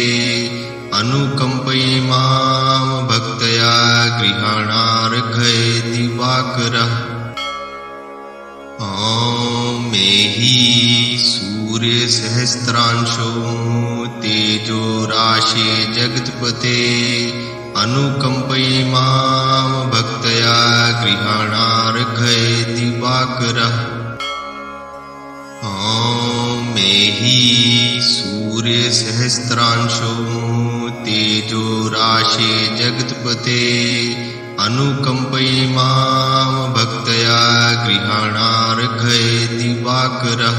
अनुकम्पयिमां भक्तया गृहाणार्घयेति वाकरः। ॐ मेहि सूर्यसहस्रांशो तेजो राशे जगत्पते अनुकम्पयिमां भक्तया गृहाणार्घयेति वाकरः। ॐ मेहि सूर्यसहस्रांशो तेजो राशे जगत्पते अनुकम्पयिमां भक्तया गृहाणार्घयेति वाकरः।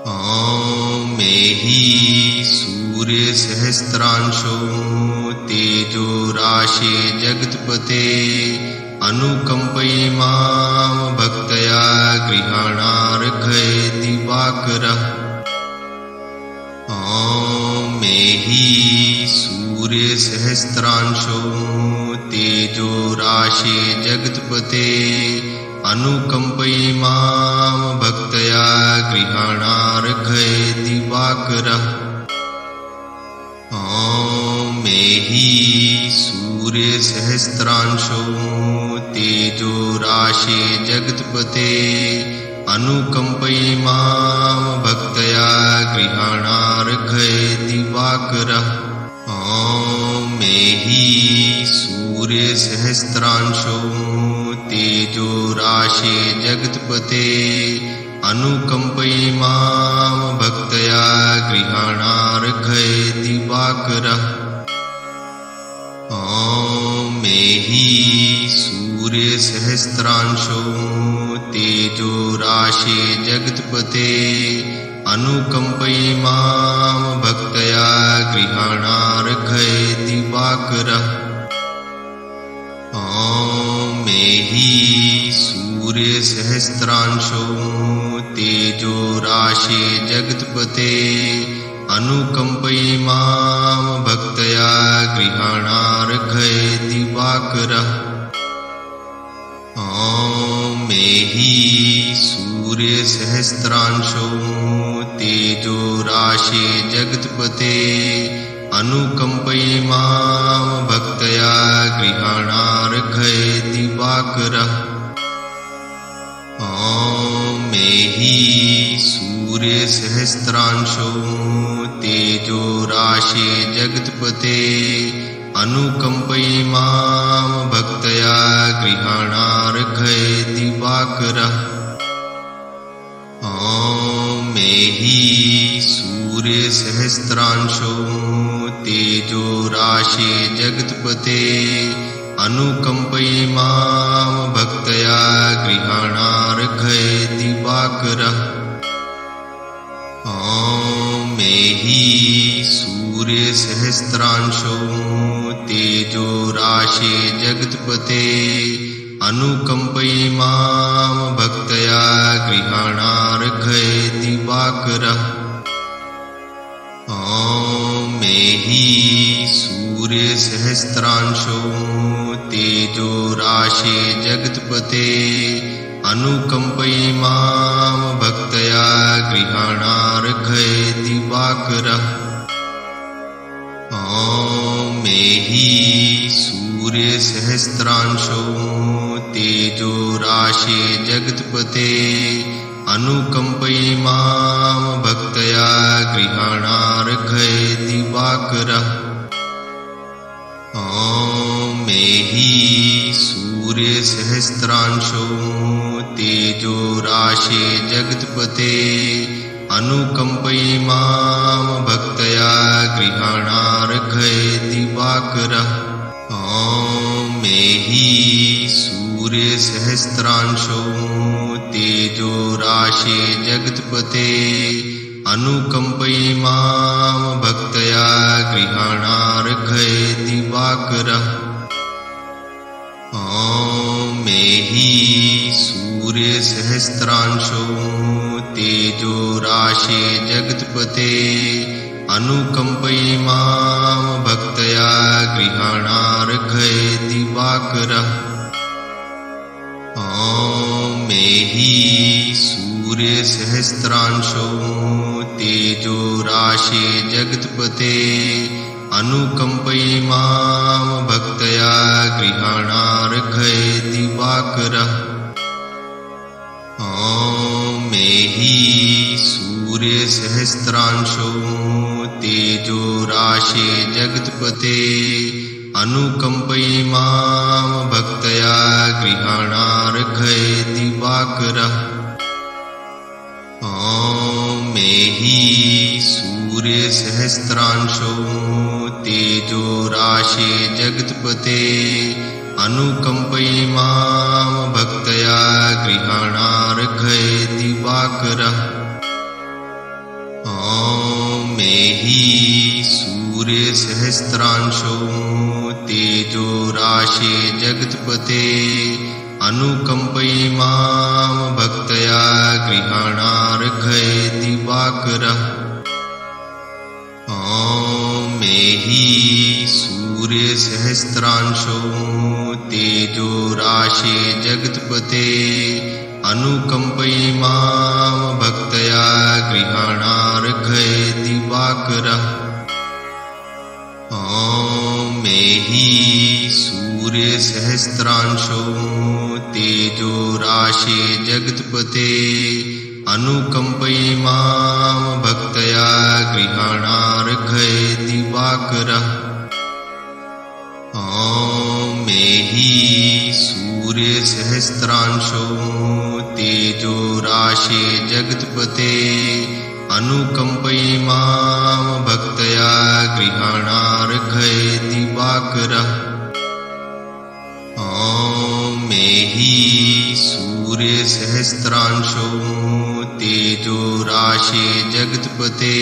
ॐ मेहि सूर्यसहस्रांशो तेजो राशे जगत्पते अनुकम्पयिमां भक्तया गृहाणार्घयेति वाकरः। ॐ मेहि सूर्यसहस्रांशो तेजो राशे जगत्पते अनुकम्पयिमां भक्तया गृहाणार्घयेति वाकरः। ॐ मेहि सूर्यसहस्रांशो तेजो राशे जगत्पते अनुकम्पयिमां भक्तया गृहाणार्घयेति वाकरः। ॐ मेहि सूर्यसहस्रांशो तेजो राशे जगत्पते अनुकम्पयिमां भक्तया गृहाणार्घयेति वाकरः। ॐ मेहि सूर्यसहस्रांशो तेजो राशे जगत्पते अनुकम्पयिमां भक्तया गृहाणार्घयेति वाकरः। ॐ मेहि सूर्यसहस्रांशो तेजो राशे जगत्पते अनुकम्पयिमां भक्तया गृहाणार्घयेति वाकरः। ॐ मेहि सूर्यसहस्रांशो तेजो राशे जगत्पते अनुकम्पयिमां भक्तया गृहाणार्घयेति वाकरः। ॐ मेहि सूर्यसहस्रांशो तेजो राशे जगत्पते अनुकम्पयिमां भक्तया गृहाणार्घयेति वाकरः। ॐ मेहि सूर्यसहस्रांशो तेजो राशे जगत्पते अनुकम्पयिमां भक्तया गृहाणार्घयेति वाकरः। ॐ मेहि सूर्यसहस्रांशो तेजो राशे जगत्पते अनुकम्पयिमां भक्तया गृहाणार्घयेति वाकरः। ॐ मेहि सूर्यसहस्रांशो सूर्यसहस्रांशो तेजो राशे जगत्पते अनुकम्पयि मां भक्तया गृहाणार्घयति दिवाकरः। मेहि सूर्यसहस्रांशो तेजो राशे जगत्पते अनुकम्पयि मां भक्तया गृहाणार्घयति दिवाकरः। मेहि सूर्यसहस्रांशो तेजो राशे जगत्पते अनुकम्पयि मां भक्तया गृहाणार्घयति दिवाकरः। मेहि सूर्यसहस्रांशो तेजो राशे जगत्पते अनुकम्पयि मां भक्तया गृहाणार्घयति दिवाकरः। मेहि सूर्यसहस्रांशो तेजो राशे जगत्पते अनुकम्पयि मां भक्तया गृहाणार्घयति दिवाकरः। मेहि सूर्यसहस्रांशो तेजो राशे जगत्पते अनुकम्पयि मां भक्तया गृहाणार्घयति दिवाकरः। मेहि सूर्यसहस्रांशो तेजो राशे जगत्पते अनुकम्पयि मां भक्तया गृहाणार्घयति दिवाकरः। मेहि सूर्यसहस्रांशो तेजो राशे जगत्पते अनुकम्पयि मां भक्तया गृहाणार्घयति दिवाकरः। मेहि सूर्यसहस्रांशो तेजो राशे जगत्पते अनुकम्पयि मां भक्तया गृहाणार्घयति दिवाकरः। मेहि सूर्यसहस्रांशो तेजो राशे जगत्पते अनुकम्पयि मां भक्तया गृहाणार्घयति दिवाकरः। मेहि सूर्यसहस्रांशो तेजो राशे जगत्पते अनुकम्पयि मां भक्तया गृहाणार्घयति दिवाकरः। मेहि सूर्यसहस्रांशो तेजो राशे जगत्पते अनुकम्पयि मां भक्तया गृहाणार्घयति दिवाकरः। मेहि सूर्यसहस्रांशो तेजो राशे जगत्पते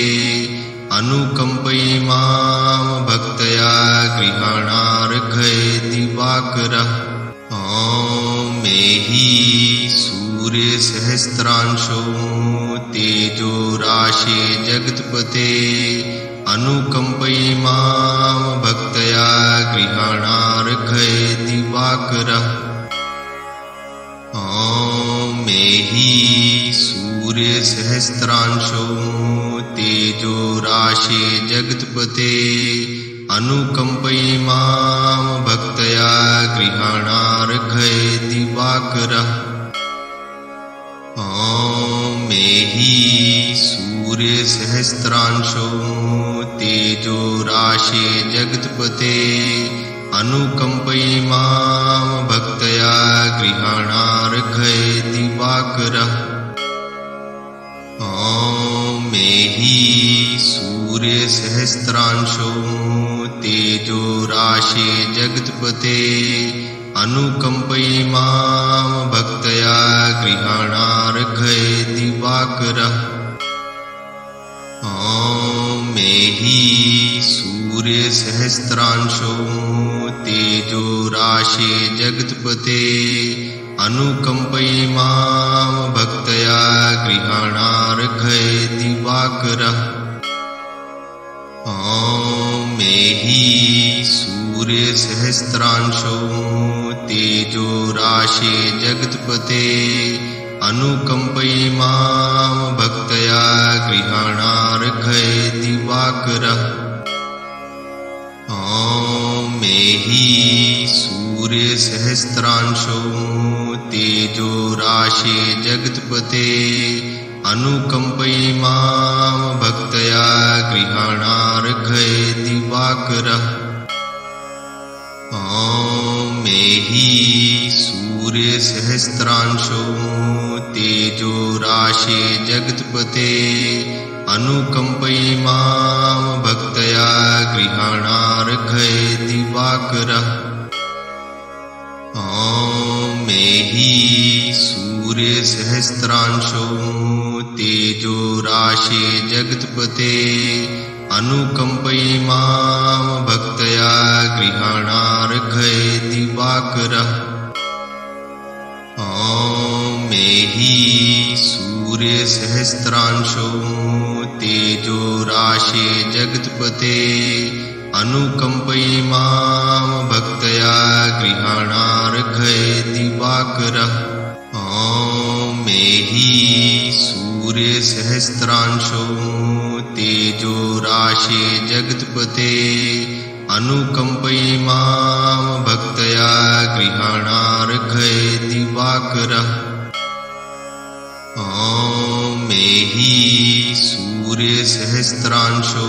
अनुकम्पयि मां भक्तया गृहाणार्घयति दिवाकरः। मेहि सूर्यसहस्रांशो तेजो राशे जगत्पते अनुकम्पयि मां भक्तया गृहाणार्घयति दिवाकरः। मेहि सूर्यसहस्रांशो तेजो राशे जगत्पते अनुकम्पयि मां भक्तया गृहाणार्घयति दिवाकरः। मेहि सूर्यसहस्रांशो तेजो राशे जगत्पते अनुकम्पयि मां भक्तया गृहाणार्घयति दिवाकरः। मेहि सूर्यसहस्रांशो तेजो राशे जगत्पते अनुकम्पयि मां भक्तया गृहाणार्घयति दिवाकरः। मेहि सूर्यसहस्रांशो तेजो राशे जगत्पते अनुकम्पयि मां भक्तया गृहाणार्घयति दिवाकरः। मेहि सूर्यसहस्रांशो तेजो राशे जगत्पते अनुकम्पयिमां भक्तया गृहाणार्घय दिवाकरः। ॐ मेहि सूर्यसहस्रांशो तेजो राशे जगत्पते अनुकम्पयिमां भक्तया गृहाणार्घय दिवाकरः। ॐ मेहि सूर्यसहस्रांशो तेजो राशे जगत्पते अनुकम्पयिमां भक्तया गृहाणार्घय दिवाकरः। ॐ मेहि सूर्यसहस्रांशो तेजो राशे जगत्पते अनुकम्पयिमां भक्तया गृहाणार्घय दिवाकरः। ॐ मेहि सूर्यसहस्रांशो तेजो राशे जगत्पते अनुकम्पयिमां भक्तया गृहाणार्घय दिवाकरः। ॐ मेहि सूर्यसहस्रांशो तेजो राशे जगत्पते अनुकम्पयिमां भक्तया गृहाणार्घय दिवाकरः। ॐ मेहि सूर्यसहस्रांशो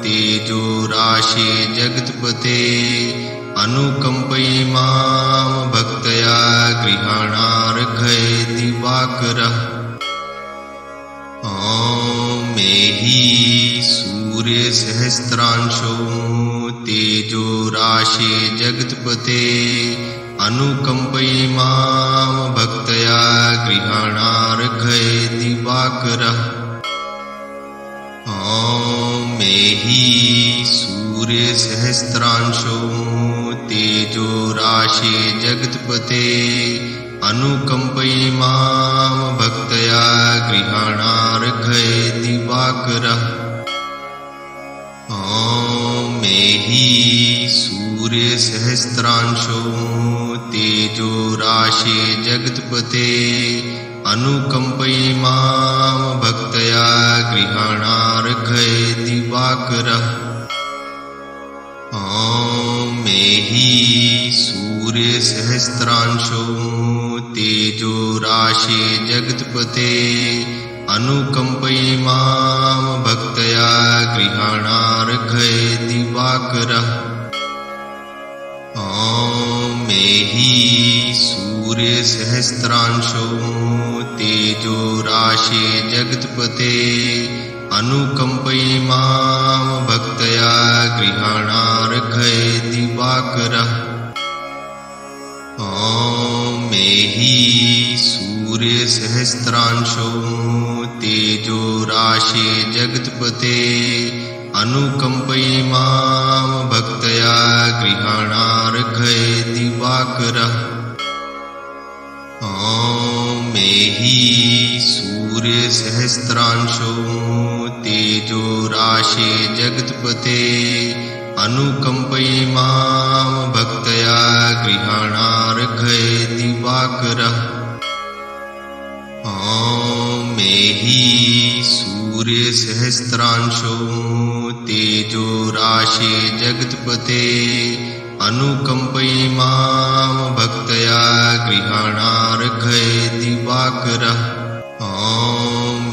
तेजो राशे जगत्पते अनुकम्पयिमां भक्तया गृहाणार्घय दिवाकरः। ॐ मेहि सूर्यसहस्रांशो तेजो राशे जगत्पते अनुकम्पयिमां भक्तया गृहाणार्घय दिवाकरः। ॐ मेहि सूर्यसहस्रांशो तेजो राशे जगत्पते अनुकम्पयिमां भक्तया गृहाणार्घय दिवाकरः। ॐ मेहि सूर्यसहस्रांशो तेजो राशे जगत्पते अनुकम्पयिमां भक्तया गृहाणार्घय दिवाकरः। ॐ मेहि सूर्यसहस्रांशो तेजो राशे जगत्पते अनुकम्पयिमां भक्तया गृहाणार्घय दिवाकरः। ॐ मेहि सूर्यसहस्रांशो तेजो राशे जगत्पते अनुकम्पयिमां भक्तया गृहाणार्घय दिवाकरः। ॐ मेहि सूर्यसहस्रांशो तेजो राशे जगत्पते अनुकम्पयिमां भक्तया गृहाणार्घय दिवाकरः। ॐ मेहि सूर्यसहस्रांशो तेजो राशे जगत्पते अनुकम्पयिमां भक्तया गृहाणार्घय दिवाकरः। ॐ मेहि सूर्यसहस्रांशो तेजो राशे जगत्पते अनुकम्पयिमां भक्तया गृहाणार्घय दिवाकरः। ॐ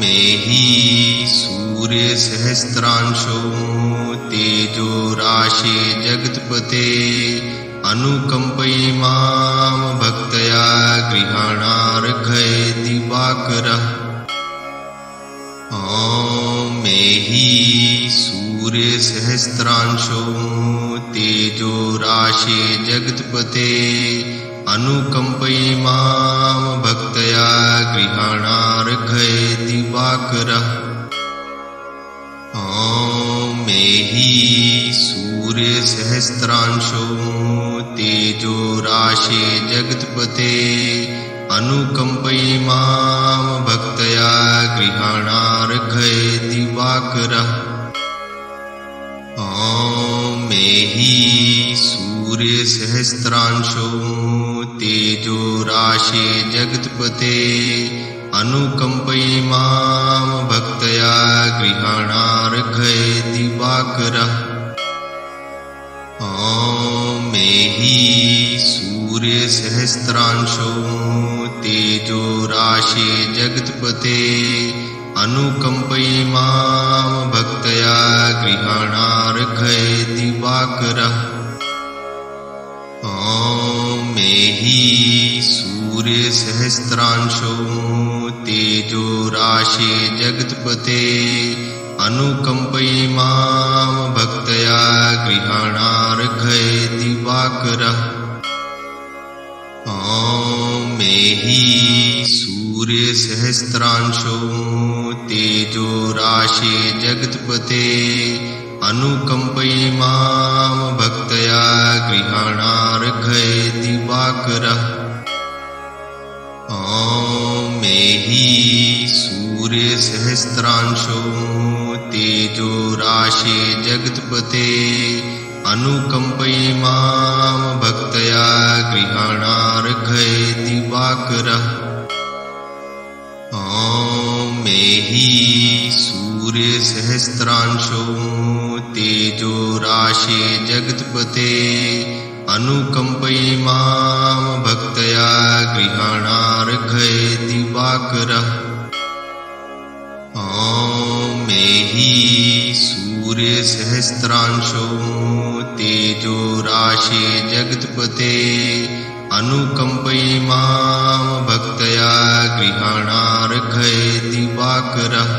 मेहि सूर्यसहस्रांशो तेजो राशे जगत्पते अनुकम्पयिमां भक्तया गृहाणार्घय दिवाकरः। ॐ मेहि सूर्यसहस्रांशो तेजो राशे जगत्पते अनुकम्पयिमां भक्तया गृहाणार्घय दिवाकरः। ॐ मेहि सूर्यसहस्रांशो तेजो राशे जगत्पते अनुकम्पयिमां भक्तया गृहाणार्घय दिवाकरः। ॐ मेहि सूर्यसहस्रांशो तेजो राशे जगत्पते अनुकम्पयि मां भक्तया गृहाणार्घ्ये दिवाकरः। ॐ मेहि सूर्यसहस्रांशो तेजो राशे जगत्पते अनुकम्पयि मां भक्तया गृहाणार्घ्ये दिवाकरः। ॐ मेहि सूर्यसहस्रांशो तेजो राशे जगत्पते अनुकम्पयि मां भक्तया गृहाणार्घ्ये दिवाकरः। ॐ मेहि सूर्यसहस्रांशो तेजो राशे जगत्पते अनुकम्पयि मां भक्तया गृहाणार्घ्ये दिवाकरः। ॐ मेहि सूर्यसहस्रांशो तेजो राशे जगत्पते अनुकम्पयि मां भक्तया गृहाणार्घ्ये दिवाकरः। ॐ मेहि सूर्यसहस्रांशो तेजो राशे जगत्पते अनुकम्पयि मां भक्तया गृहाणार्घ्ये दिवाकरः। ॐ मेहि सूर्यसहस्रांशो तेजो राशे जगत्पते अनुकम्पयि मां भक्तया गृहाणार्घ्ये दिवाकरः।